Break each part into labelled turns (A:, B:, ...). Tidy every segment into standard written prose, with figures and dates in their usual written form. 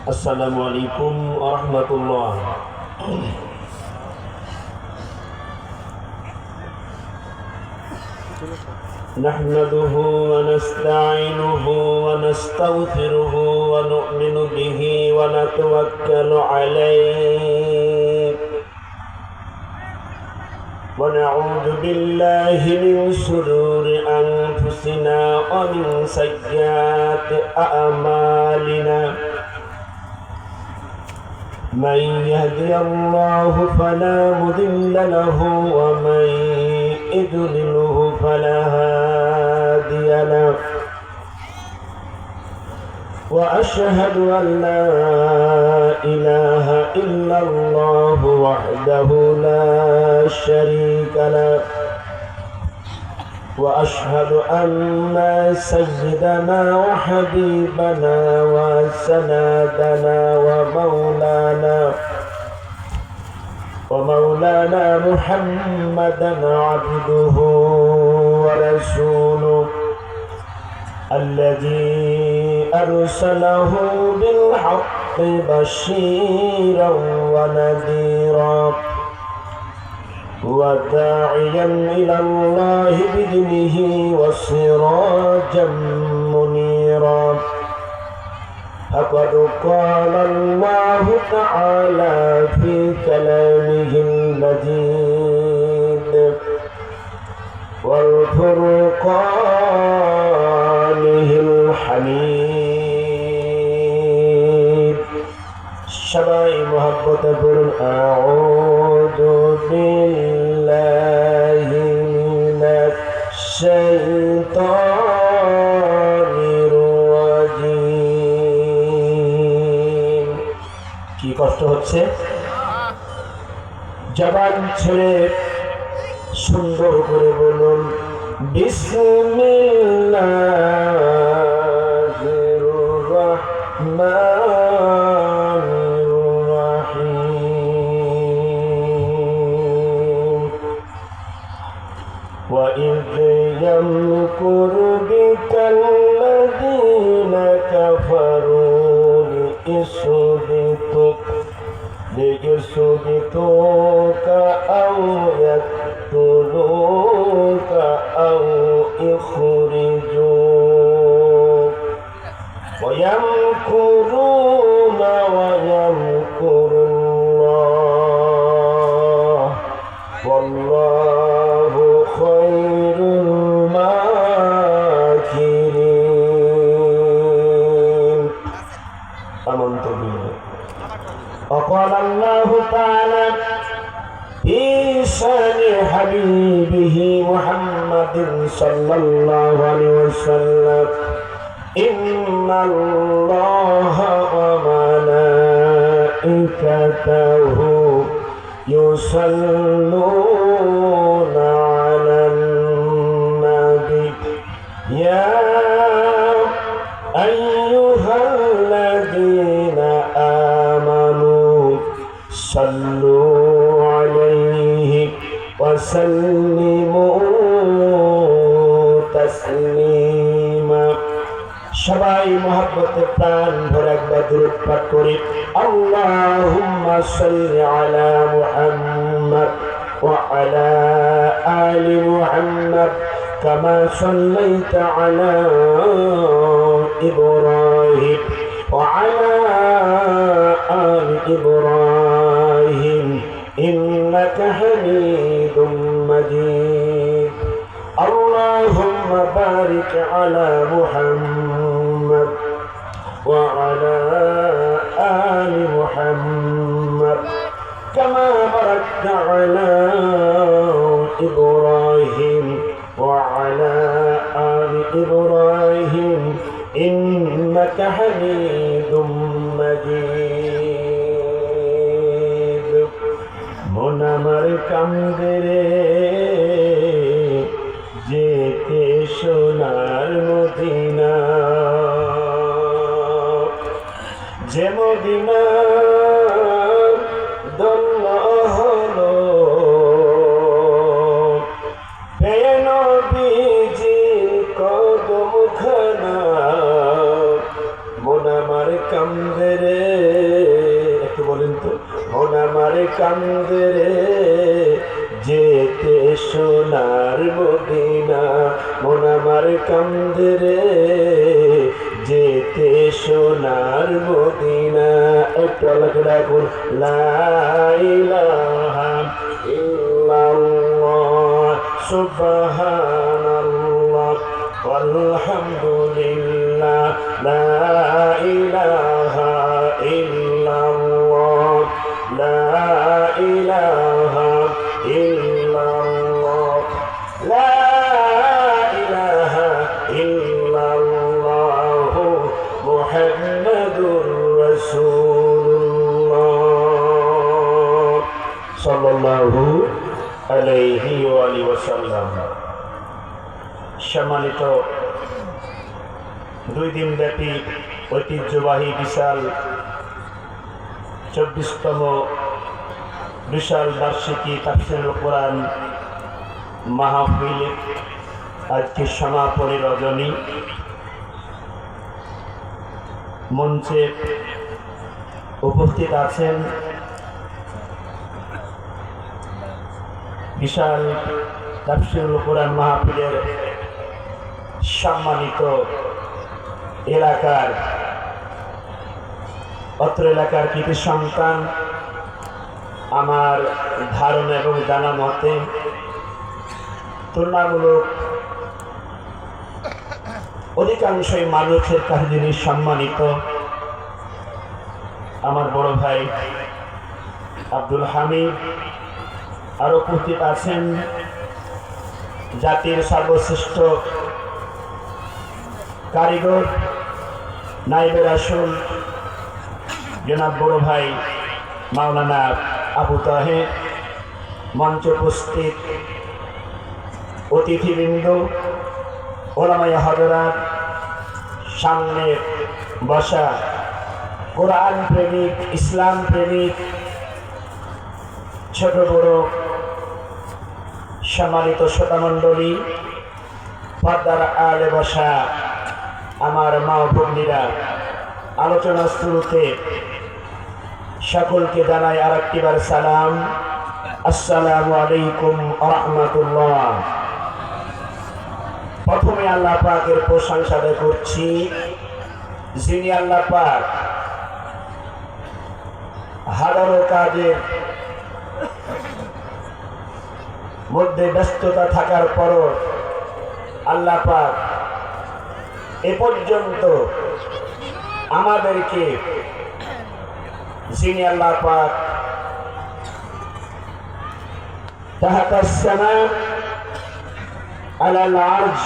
A: السلام عليكم ورحمة الله. نحمده ونستعينه ونستغفره ونؤمن به ونتوكل عليه ونعوذ بالله من شرور أنفسنا ومن سيئات أعمالنا. من يهدي الله فلا مضل له ومن يضلله فلا هادي له. وأشهد أن لا إله إلا الله وحده لا شريك له. وأشهد أن سيدنا وحبيبنا وسندنا ومولانا محمدا عبده ورسوله الذي أرسله بالحق بشيرا ونذيرا وداعيا إلى الله بإذنه وسراجا منيرا. فقد قال الله تعالى في كلامه المجيد والفرقانه الحميد. সবাই মহব্বতে পড়ুন আউযু বিল্লাহি মিনাশ শাইতানির রাজীম। কি কষ্ট হচ্ছে? জবান ছেড়ে সুন্দর করে বলুন বিসমিল্লাহির রাহমানির রাহিম। وإذ يمكر بك الذين كفروا ليثبتوك أو يقتلوك أو يخرجوك ويمكرون ويمكر الله والله خير الماكرين. آمنت بالله. وقال الله تعالى في شان حبيبه محمد صلى الله عليه وسلم إن الله وملائكته يصلون على النبي يا أيها الذين آمنوا صلوا عليه وسلموا تسليما. সবাই মহব্বতে প্রাণ ভরে একবার দুরূদ পাঠ করি। আল্লাহুম্মা সাল্লি আলা মুহাম্মাদ ওয়া আলা আলি মুহাম্মাদ কামা সাল্লাইতা আলা ইব্রাহিম ওয়া আলা আলি ইব্রাহিম ইন্নাকা হামিদুম মাজিদ। اللهم بارك على محمد وعلى آل محمد كما باركت على إبراهيم وعلى آل إبراهيم إنك حميد مجيد. মন আমার কান্দে রে যেতে সোনার মদিনা, যে মদিনা ধন্য হলো পেয়ে নবীজির কদমখানা। মন আমার কান্দে রে, একটু বলেন তো, মন আমার কান্দে রে, যেতে সোনার মদিনা, মন আমার কান্দে রে, যেতে সোনার মদিনা। একটু আল্লাহকে ডাকুন, লা ইলাহা ইল্লাল্লাহ সুবহানাল্লাহ আলহামদুলিল্লাহ, লা ইলাহা ইল্লাল্লাহ, লা ইলাহা ইল্লাল্লাহ, লা ইলাহা ইল্লাল্লাহ মুহাম্মাদুর রাসূলুল্লাহ সাল্লাল্লাহু আলাইহি ওয়া আলিহি ওয়াসাল্লাম। সম্মানিত 2 দিন ব্যাপী ঐতিহ্যবাহী বিশাল 24তম বিশাল বার্ষিকী তাফসীরুল কোরআন মাহফিল আজকে সমাপনী রজনী। মঞ্চে উপস্থিত আছেন বিশাল তাফসীরুল কোরআন মাহফিলের সম্মানিত এলাকার অত্র এলাকার কৃতি সন্তান। আমার ধারণা এবং জানা মতে তুলনামূলক অধিকাংশই মানুষের কাছে যিনি সম্মানিত, আমার বড় ভাই আব্দুল হামিদ। আরো উপস্থিত আছেন জাতির সর্বশ্রেষ্ঠ কারিগর নাইবে রাসূল জনাব বড় ভাই মাওলানা আবু তাহের। মঞ্চ উপস্থিত অতিথিবৃন্দ, ওলামায়ে হযরত, সামনে বসা কোরআন প্রেমিক, ইসলাম প্রেমিক, ছোট বড় সম্মানিত শ্রোতামণ্ডলী, পর্দার আড়ালে বসা আমার মা ও ভগ্নীরা, আলোচনা শুরুতে সকলকে জানাই আরেকটিবার সালাম, আসসালামু আলাইকুম ওয়া রাহমাতুল্লাহ। প্রথমে আল্লাহ পাকের প্রশংসা করছি, যিনি আল্লাহ পাক হাজারো কাজের মধ্যে ব্যস্ততা থাকার পরও আল্লাহ পাক এ পর্যন্ত আমাদেরকে, যিনি আল্লাহ পাক তাহাতাস সামা আলাল আরজ,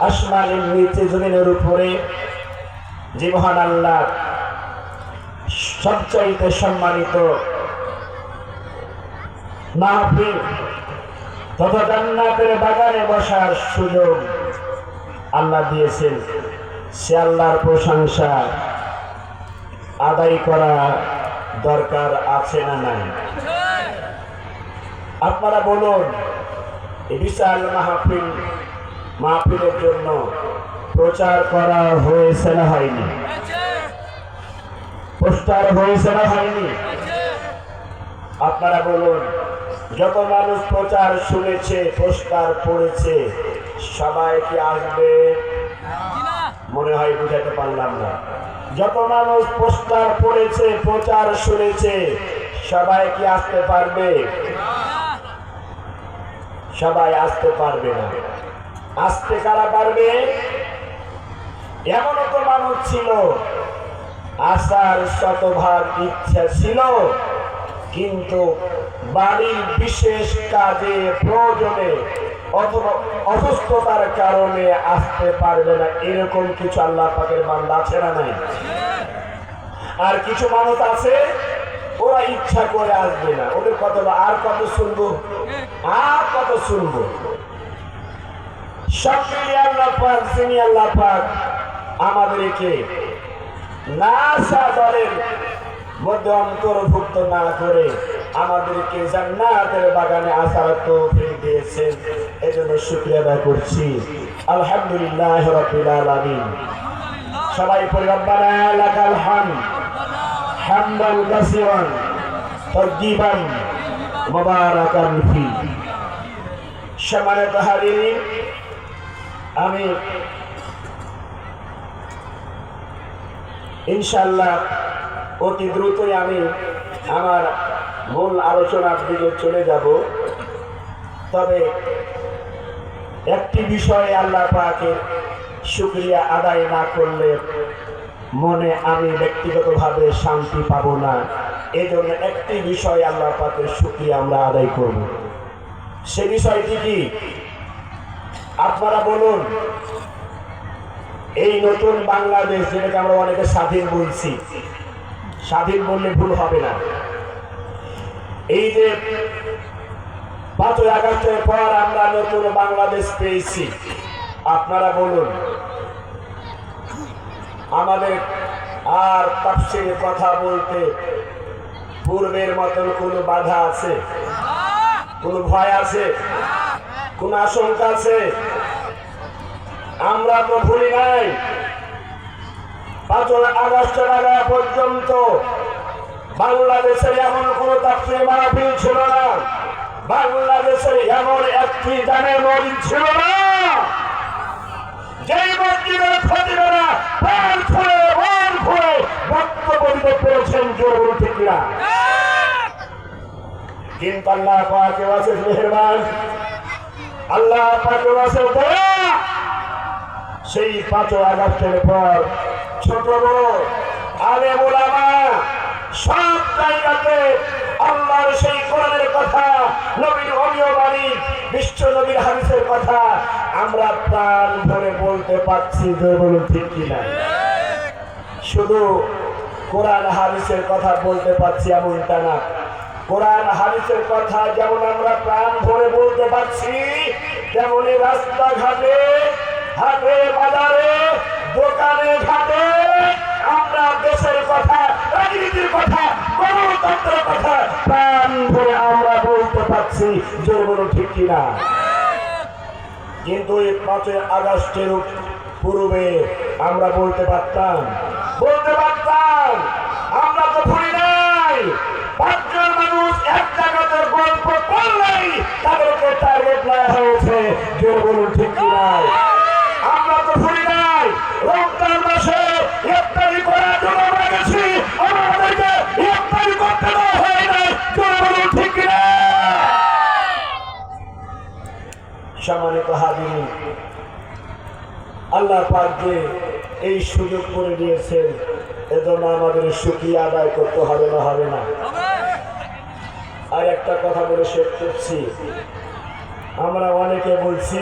A: আসমানের নিচে জমিনের উপরে, যে মহান আল্লাহ সবচাইতে সম্মানিত মাহফিল তথা জান্নাতের বাগানে বসার সুযোগ আল্লাহ দিয়েছেন, সে আল্লাহর প্রশংসা আদায় করা দরকার আছে না নাই? আপনারা বলুন, এই বিশাল মাহফিলের জন্য প্রচার করা হয়েছে না হয়নি? পোস্টার হয়েছে না হয়নি? আপনারা বলুন, যত মানুষ প্রচার শুনেছে, পোস্টার পড়েছে, সবাই কি আসবে? মনে হয় বুঝাতে পারলাম না। যত মানুষ পোস্টার পড়েছে, প্রচার শুনেছে, সবাই কি আসতে পারবে? সবাই আসতে পারবে না। আসতে কারা পারবে? এমনও তো মানুষ ছিল, আসার শতভাগ ইচ্ছা ছিল, কিন্তু বাড়ির বিশেষ কাজে, প্রয়োজনে অথবা অসুস্থতার কারণে আসতে পারবে না। এরকম কিছু আল্লাহ পাকের বান্দা আছে না নাই? আর কিছু মানুষ আছে, ওরা ইচ্ছা করে আসবে না। ওদের কথা আর কত শুনবো, আর কত শুনবো। সব মিলিয়ে আল্লাহ পাক, যিনি আল্লাহ পাক আমাদেরকে নাসা দলের মধ্যে অন্তর্ভুক্ত না করে আমাদেরকে জান্নাতের বাগানে আসার তৌফিক দিয়েছেন, এজন্য শুকরিয়া আদায় করছি। আলহামদুলিল্লাহ রাব্বিল আলামিন। সবাই পড়ি রব্বানা লাকাল হামদ। হামদান কাসিরান তাইয়িবান মুবারাকান ফি। সম্মানিত হাজিরিন, আমি ইনশাআল্লাহ অতি দ্রুতই আমি আমার মূল আলোচনার দিকে চলে যাব। তবে একটি বিষয়ে আল্লাহ পাকের শুকরিয়া আদায় না করলে মনে আমি ব্যক্তিগতভাবে শান্তি পাব না। এই জন্য একটি বিষয় আল্লাহ পাকের শুকরিয়া আমরা আদায় করব। সে বিষয়টি কি আপনারা বলুন? এই নতুন বাংলাদেশ, যেটাকে আমরা অনেকে স্বাধীন বলছি, স্বাধীন বললে ভুল হবে না। এই যে 5ই আগস্টের পর আমরা নতুন বাংলাদেশ পেয়েছি, আপনারা বলুন আমাদের আর তাফসীরে কথা বলতে পূর্বের মতন কোনো বাধা আছে? কোনো ভয় আছে? কোনো আশঙ্কা আছে? আমরা তো ভুলি নাই 5ই আগস্টের আগে পর্যন্ত বাংলাদেশে এমন কোনো তাফসীর মাহফিল ছিল না, বাংলাদেশে এমন একটি জামে মসজিদ ছিল না যেই মসজিদের খতিবেরা প্রাণ খুলে মন খুলে বক্তব্য দিতে পেরেছেন। জোর ঠিক না? কিন্তু আল্লাহ পাকের কাছে মেহেরবান, আল্লাহ পাকের কাছে দয়া। সেই 5ই আগস্টের পর ছোট বড় আলেম ওলামা সব জায়গাতে আল্লাহর সেই কোরআনের কথা, নবীর অমীয় বাণী, বিশ্ব নবীর হাদিসের কথা আমরা প্রাণ ভরে বলতে পারছি। যে বলুন ঠিক কিনা? শুধু কোরআন হাদিসের কথা বলতে পারছি এমনটা না। কোরআন হাদিসের কথা যেমন আমরা প্রাণ ভরে বলতে পারছি, তেমনি রাস্তাঘাটে, হাটে বাজারে, দোকানে ঘাটে আমরা দেশের কথা, রাজনীতির কথা, গণতন্ত্রের কথা প্রাণ ভরে আমরা বলতে পারছি। জোর বলুন ঠিক কিনা? কিন্তু এই 5ই আগস্টের পূর্বে আমরা বলতে পারতাম, আমরা তো ভুলি নাই। 5 জন মানুষ এক জায়গাতে গল্প করলেই তাদেরকে টার্গেট নেওয়া হয়েছে। জোর বলুন ঠিক কিনা? আমরা তো ভুলি নাই রমজান মাসে ইফতারি করার জন্য আমরা গেছি, আমাদেরকে ইফতারি করতে দেওয়া হয় নাই। জোর বলুন ঠিক কিনা? সম্মানিত হাজিরিন, আল্লাহ পাক যে এই সুযোগ করে দিয়েছেন, এজন্য আমাদের শুকরিয়া আদায় করতে হবে না? হবে না? আর একটা কথা বলে শেষ করছি। আমরা অনেকে বলছি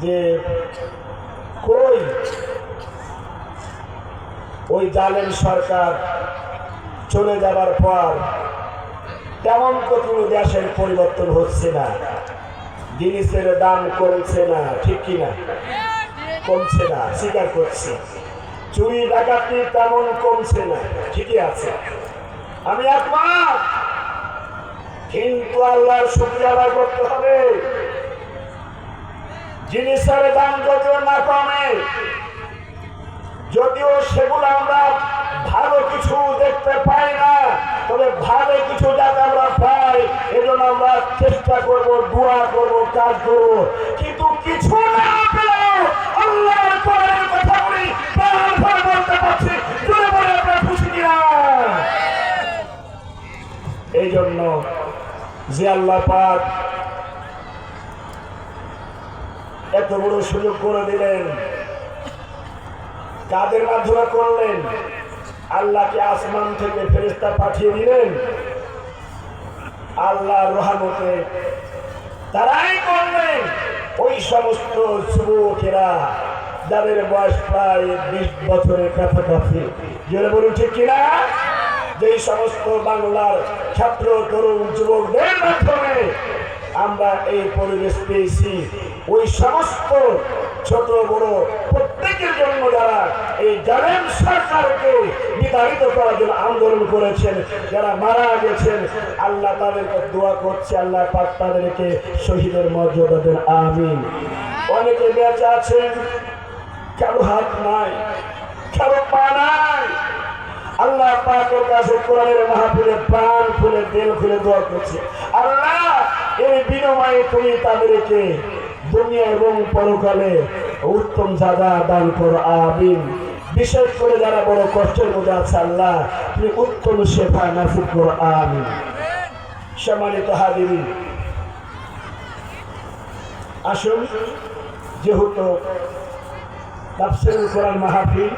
A: যে কই ওই জালেম সরকার চলে যাবার পর তেমন তো কোনো দেশের পরিবর্তন হচ্ছে না, জিনিসের দাম কমছে না, ঠিক কিনা? কমছে না, স্বীকার করছি। চুরি ডাকাতি তেমন কমছে না, ঠিকই আছে, আমি একমত। কিন্তু আল্লাহর শুকরিয়া আদায় করতে হবে। জিনিসের দাম যদিও না কমে, যদিও সেগুলো আমরা ভালো কিছু দেখতে পাই না, তবে ভালো কিছু যাতে আমরা পাই এজন্য আমরা চেষ্টা করব, দোয়া করব, কাজ করব। কিন্তু কিছু না পেলেও আল্লাহর কোরআনের কথাগুলি প্রাণ ভরে বলতে পারছি। জোরে বলে আপনারা খুশি কিনা? এই জন্য যে আল্লাহ পাক এত বড় সুযোগ করে দিলেন, কাদের মাধ্যমে করলেন? আল্লাহকে আসমান থেকে ফেরেশতা পাঠিয়ে দিলেন। আল্লাহর রহমতে তারাই করলেন ওই সমস্ত যুবকেরা যাদের বয়স প্রায় 20 বছরের কাছাকাছি। জোরে বলুন ঠিক কিনা? যেই সমস্ত বাংলার ছাত্র তরুণ যুবকদের মাধ্যমে আমরা এই পরিবেশ পেয়েছি, ওই সমস্ত ছোট বড় প্রত্যেকের জন্য যারা এই জালেম সরকারকে বিতাড়িত করার জন্য আন্দোলন করেছেন, যারা মারা গেছেন, আল্লাহ তাদেরকে দোয়া করছে, আল্লাহ পাক তাদেরকে শহীদের মর্যাদা দেন, আমিন। অনেকে বেঁচে আছেন, কারো হাত নাই, কারো পা নাই, আল্লাহ তোর কাছে কোরআনের মাহফিলে প্রাণ খুলে দিল খুলে দোয়া করছি, আল্লাহ এর বিনিময়ে তুমি তাদেরকে দুনিয়া এবং পরকালে উত্তম সাজা দান করো, আমিন। বিশেষ করে যারা বড় কষ্টের মধ্যে আছে আল্লাহ তুমি উত্তম শেফা নাসিব করো, আমিন। সম্মানিত হাজিরিন, আসুন যেহেতু তাফসীরুল কোরআন মাহফিল